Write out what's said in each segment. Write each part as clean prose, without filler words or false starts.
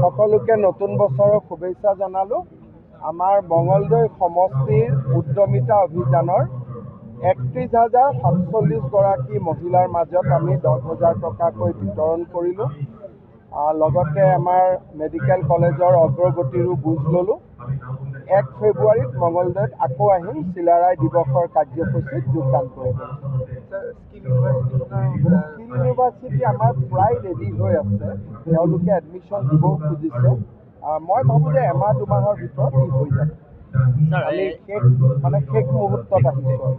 সকলোকে নতুন বছৰৰ শুভেচ্ছা জনালোঁ। আমাৰ মঙলদৈ সমষ্টিৰ উদ্যমিতা অভিযানৰ 31,047 গৰাকী মহিলাৰ মাজত আমি 10,000 টকাকৈ বিতৰণ কৰিলোঁ। লগতে আমাৰ মেডিকেল কলেজৰ অগ্ৰগতিৰো বুজ ল'লোঁ। 1 ফেব্ৰুৱাৰীত মঙলদৈত আকৌ আহিম চিলাৰায় দিৱসৰ কাৰ্যসূচীত যোগদান কৰিব। স্কিল ইউনিভাৰ্চিটি আমাৰ প্ৰায় ৰেডি হৈ আছে, তেওঁলোকে এডমিশ্যন দিবও খুজিছে। মই ভাবোঁ যে এমাহ দুমাহৰ ভিতৰত ই হৈ যাব। আমি শেষ মুহূৰ্তত আহিছোঁ।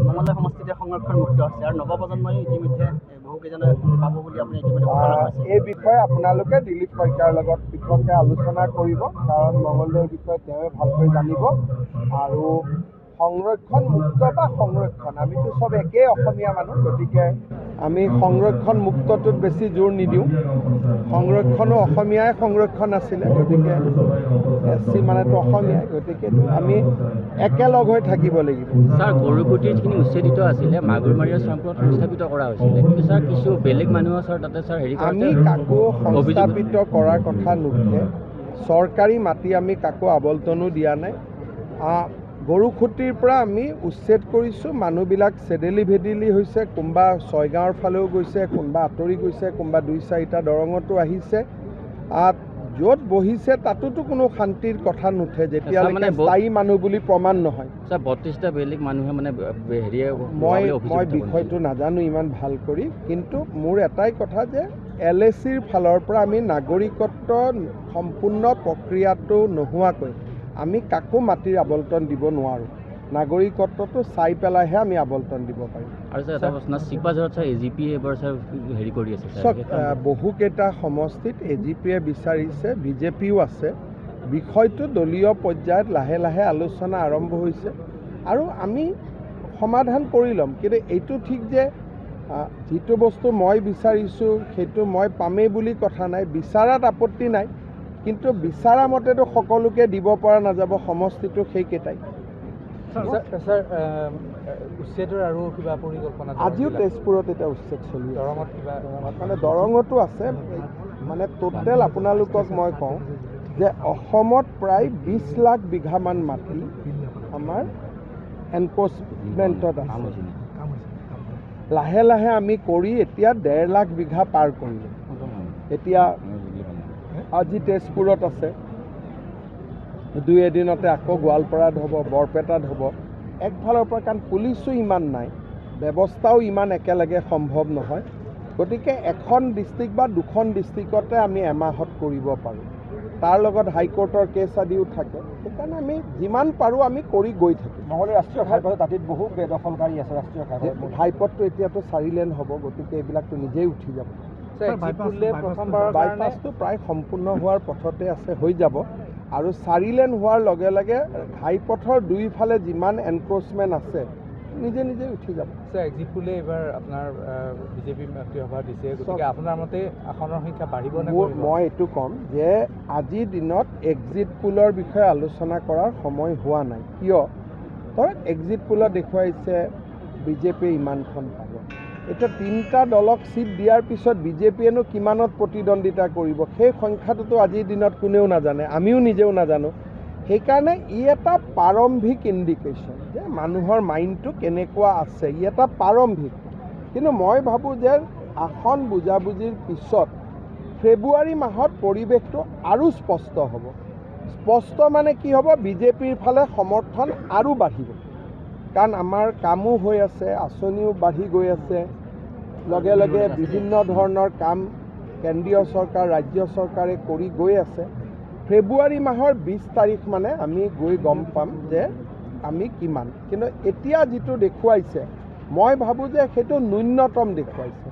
মঙলদৈ সমষ্টিতে সংৰক্ষণ মুক্ত আছে আৰু নৱপ্ৰজন্মই ইতিমধ্যে বহুকেইজনে পাব বুলি আপুনি ইতিমধ্যে এই বিষয়ে আপোনালোকে দিলীপ শইকীয়াৰ লগত পৃথকে আলোচনা কৰিব, কাৰণ মঙলদৈৰ বিষয়ে তেওঁৱে ভালকৈ জানিব। আৰু সংৰক্ষণ মুক্ত বা সংৰক্ষণ, আমিতো চব একেই অসমীয়া মানুহ, গতিকে আমি সংৰক্ষণ মুক্তটোত বেছি জোৰ নিদিওঁ। সংৰক্ষণো অসমীয়াই সংৰক্ষণ আছিলে, গতিকে SC মানেতো অসমীয়াই, গতিকে আমি একেলগ হৈ থাকিব লাগিব। ছাৰ, গৰুকুটিৰ যিখিনি উচ্ছেদিত আছিলে মাগুৰমাৰীয়া চাম্পত সংস্থাপিত কৰা হৈছিলে, কিন্তু ছাৰ কিছু বেলেগ মানুহৰ ছাৰ তাতে ছাৰ আমি কাকো সংস্থাপিত কৰাৰ কথা নুঠে। চৰকাৰী মাটি আমি কাকো আবণ্টনো দিয়া নাই। গৰুখুটিৰ পৰা আমি উচ্ছেদ কৰিছোঁ। মানুহবিলাক চেডেলি ভেদেলি হৈছে, কোনোবা ছয়গাঁৱৰ ফালেও গৈছে, কোনোবা আঁতৰি গৈছে, কোনোবা 2-4টা দৰঙতো আহিছে। য'ত বহিছে তাতোতো কোনো শান্তিৰ কথা নুঠে যেতিয়ালৈকে স্থায়ী মানুহ বুলি প্ৰমাণ নহয়। ছাৰ, 32টা বেলেগ মানুহে মানে মই বিষয়টো নাজানো ইমান ভাল কৰি, কিন্তু মোৰ এটাই কথা যে LACৰ ফালৰ পৰা আমি নাগৰিকত্ব সম্পূৰ্ণ প্ৰক্ৰিয়াটো নোহোৱাকৈ আমি কাকো মাটিৰ আবণ্টন দিব নোৱাৰোঁ। নাগৰিকত্বটো চাই পেলাইহে আমি আবণ্টন দিব পাৰিম। আৰু ছাৰ এটা প্ৰশ্ন, চিপাঝাৰত ছাৰ AGPয়ে এইবাৰ ছাৰ হেৰি কৰি আছে বহুকেইটা সমষ্টিত AGPয়ে বিচাৰিছে, BJPও আছে। বিষয়টো দলীয় পৰ্যায়ত লাহে লাহে আলোচনা আৰম্ভ হৈছে আৰু আমি সমাধান কৰি ল'ম। কিন্তু এইটো ঠিক যে যিটো বস্তু মই বিচাৰিছোঁ সেইটো মই পামেই বুলি কথা নাই। বিচাৰাত আপত্তি নাই, কিন্তু বিচৰা মতেতো সকলোকে দিব পৰা নাযাব। সমষ্টিটো সেইকেইটাই। ছাৰ, উচ্ছেদৰ আৰু কিবা পৰিকল্পনা আজিও তেজপুৰত এতিয়া উচ্ছেদ চলি দৰঙত কিবা মানে দৰঙতো আছে। মানে টোটেল আপোনালোকক মই কওঁ যে অসমত প্ৰায় 20 লাখ বিঘামান মাটি আমাৰ এনক্ৰচমেণ্টত আছে। লাহে লাহে আমি কৰি এতিয়া 1.5 লাখ বিঘা পাৰ কৰিলোঁ। এতিয়া আজি তেজপুৰত আছে, 2 এদিনতে আকৌ গোৱালপাৰাত হ'ব, বৰপেটাত হ'ব। একফালৰ পৰা কাৰণ পুলিচো ইমান নাই, ব্যৱস্থাও ইমান একেলগে সম্ভৱ নহয়, গতিকে এখন ডিষ্ট্ৰিক্ট বা 2খন ডিষ্ট্ৰিক্টতে আমি এমাহত কৰিব পাৰোঁ। তাৰ লগত হাইকোৰ্টৰ কেছ আদিও থাকে। সেইকাৰণে আমি যিমান পাৰোঁ আমি কৰি গৈ থাকিম। নহ'লে ৰাষ্ট্ৰীয় ঘাইপথ তাত বহু বেদখলকাৰী আছে। ৰাষ্ট্ৰীয় ঘাইপথটো এতিয়াতো 4 লেন হ'ব, গতিকে এইবিলাকতো নিজেই উঠি যাব। বাইপাছটো প্ৰায় সম্পূৰ্ণ হোৱাৰ পথতে আছে, হৈ যাব। আৰু 4 লেন হোৱাৰ লগে লগে ঘাইপথৰ দুইফালে যিমান এনক্ৰচমেণ্ট আছে নিজে নিজে উঠি যাব। এক্সিট পোলে এইবাৰ আপোনাৰ বিজেপি সভা দিছে, গতিকে আপোনাৰ মতে আসনৰ সংখ্যা বাঢ়িব নে? মই এইটো ক'ম যে আজিৰ দিনত এক্সিট পোলৰ বিষয়ে আলোচনা কৰাৰ সময় হোৱা নাই। কিয়? ধৰক এক্সিট পোলত দেখুৱাইছে বিজেপিয়ে ইমানখন পাব। এতিয়া 3টা দলক চিট দিয়াৰ পিছত বিজেপিয়েনো কিমানত প্ৰতিদ্বন্দ্বিতা কৰিব সেই সংখ্যাটোতো আজিৰ দিনত কোনেও নাজানে, আমিও নিজেও নাজানো। সেইকাৰণে ই এটা প্ৰাৰম্ভিক ইণ্ডিকেশ্যন যে মানুহৰ মাইণ্ডটো কেনেকুৱা আছে, ই এটা প্ৰাৰম্ভিক। কিন্তু মই ভাবোঁ যে আসন বুজাবুজিৰ পিছত ফেব্ৰুৱাৰী মাহত পৰিৱেশটো আৰু স্পষ্ট হ'ব। স্পষ্ট মানে কি হ'ব? বিজেপিৰ ফালে সমৰ্থন আৰু বাঢ়িব, কাৰণ আমাৰ কামো হৈ আছে, আঁচনিও বাঢ়ি গৈ আছে। লগে লগে বিভিন্ন ধৰণৰ কাম কেন্দ্ৰীয় চৰকাৰ, ৰাজ্য চৰকাৰে কৰি গৈ আছে। ফেব্ৰুৱাৰী মাহৰ 20 তাৰিখ মানে আমি গৈ গম পাম যে আমি কিমান। কিন্তু এতিয়া যিটো দেখুৱাইছে মই ভাবোঁ যে সেইটো ন্যূনতম দেখুৱাইছে,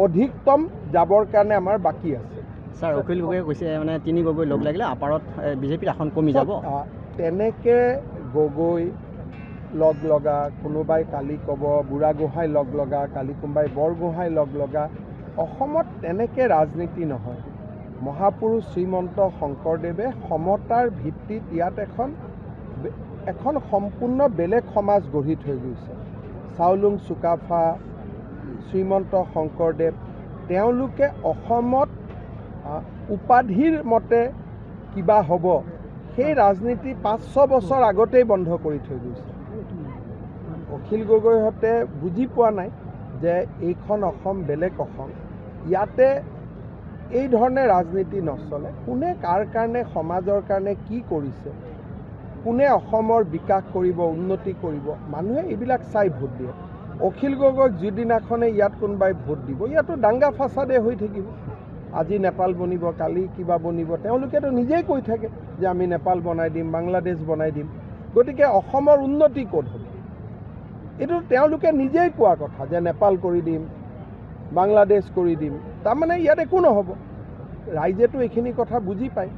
অধিকতম যাবৰ কাৰণে আমাৰ বাকী আছে। ছাৰ, অখিল গগৈয়ে কৈছে মানে 3 গগৈ লগ লাগিলে আপাৰত বিজেপিৰ আসন কমি যাব। তেনেকৈ গগৈ লগ লগা, কোনোবাই কালি ক'ব বুঢ়াগোহাঁই লগ লগা, কালি কোনোবাই বৰগোহাঁই লগ লগা। অসমত তেনেকৈ ৰাজনীতি নহয়। মহাপুৰুষ শ্ৰীমন্ত শংকৰদেৱে সমতাৰ ভিত্তিত ইয়াত এখন সম্পূৰ্ণ বেলেগ সমাজ গঢ়ি থৈ গৈছে। চাওলুং চুকাফা, শ্ৰীমন্ত শংকৰদেৱ, তেওঁলোকে অসমত উপাধিৰ মতে কিবা হ'ব সেই ৰাজনীতি 5-6 বছৰ আগতেই বন্ধ কৰি থৈ গৈছে। অখিল গগৈহঁতে বুজি পোৱা নাই যে এইখন অসম বেলেগ অসম, ইয়াতে এই ধৰণে ৰাজনীতি নচলে। কোনে কাৰ কাৰণে সমাজৰ কাৰণে কি কৰিছে, কোনে অসমৰ বিকাশ কৰিব, উন্নতি কৰিব, মানুহে এইবিলাক চাই ভোট দিয়ে। অখিল গগৈক যিদিনাখনে ইয়াত কোনোবাই ভোট দিব, ইয়াতো দাংগা ফাচাদে হৈ থাকিব। আজি নেপাল বনিব, কালি কিবা বনিব, তেওঁলোকেতো নিজেই কৈ থাকে যে আমি নেপাল বনাই দিম, বাংলাদেশ বনাই দিম। গতিকে অসমৰ উন্নতি ক'ত হ'ব? এইটো তেওঁলোকে নিজেই কোৱা কথা যে নেপাল কৰি দিম, বাংলাদেশ কৰি দিম, তাৰমানে ইয়াত একো নহ'ব। ৰাইজেতো এইখিনি কথা বুজি পায়।